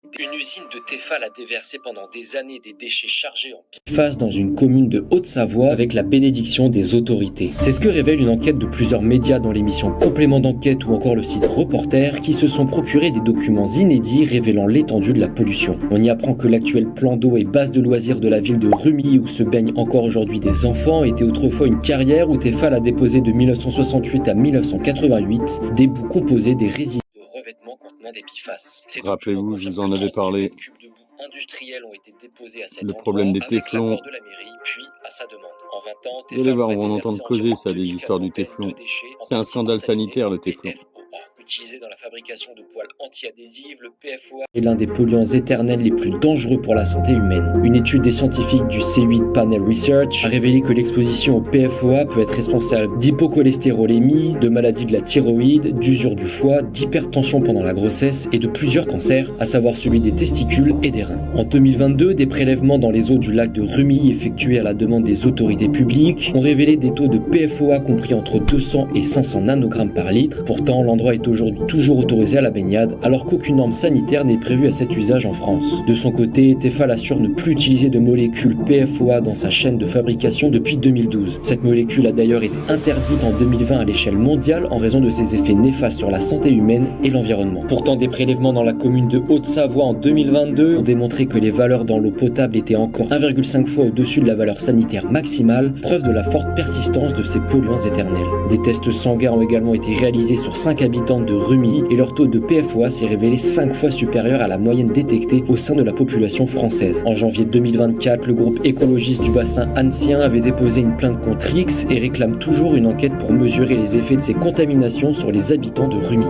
Une usine de Tefal a déversé pendant des années des déchets chargés en PFAS dans une commune de Haute-Savoie avec la bénédiction des autorités. C'est ce que révèle une enquête de plusieurs médias dont l'émission Complément d'enquête ou encore le site Reporter qui se sont procurés des documents inédits révélant l'étendue de la pollution. On y apprend que l'actuel plan d'eau et base de loisirs de la ville de Rumilly où se baignent encore aujourd'hui des enfants était autrefois une carrière où Tefal a déposé de 1968 à 1988 des boues composées des résidus revêtements contenant des PFAS. Rappelez-vous, je vous en avais parlé. Cubes de boue industriels ont été déposés à cet Le endroit problème des avec téflons. l'accord de la mairie, puis à sa demande. En 20 ans, Vous allez voir, on va en entendre causer ça, des histoires du téflon. C'est un scandale sanitaire, le téflon. Utilisé dans la fabrication de poêles anti-adhésives, le PFOA est l'un des polluants éternels les plus dangereux pour la santé humaine. Une étude des scientifiques du C8 Panel Research a révélé que l'exposition au PFOA peut être responsable d'hypocholestérolémie, de maladies de la thyroïde, d'usure du foie, d'hypertension pendant la grossesse et de plusieurs cancers, à savoir celui des testicules et des reins. En 2022, des prélèvements dans les eaux du lac de Rumilly effectués à la demande des autorités publiques ont révélé des taux de PFOA compris entre 200 et 500 nanogrammes par litre. Pourtant, l'endroit est aujourd'hui toujours autorisé à la baignade, alors qu'aucune norme sanitaire n'est prévue à cet usage en France. De son côté, Tefal assure ne plus utiliser de molécule PFOA dans sa chaîne de fabrication depuis 2012. Cette molécule a d'ailleurs été interdite en 2020 à l'échelle mondiale en raison de ses effets néfastes sur la santé humaine et l'environnement. Pourtant, des prélèvements dans la commune de Haute-Savoie en 2022 ont démontré que les valeurs dans l'eau potable étaient encore 1,5 fois au-dessus de la valeur sanitaire maximale, preuve de la forte persistance de ces polluants éternels. Des tests sanguins ont également été réalisés sur 5 habitants de Rumilly et leur taux de PFOA s'est révélé 5 fois supérieur à la moyenne détectée au sein de la population française. En janvier 2024, le groupe écologiste du bassin anncien avait déposé une plainte contre Rix et réclame toujours une enquête pour mesurer les effets de ces contaminations sur les habitants de Rumilly.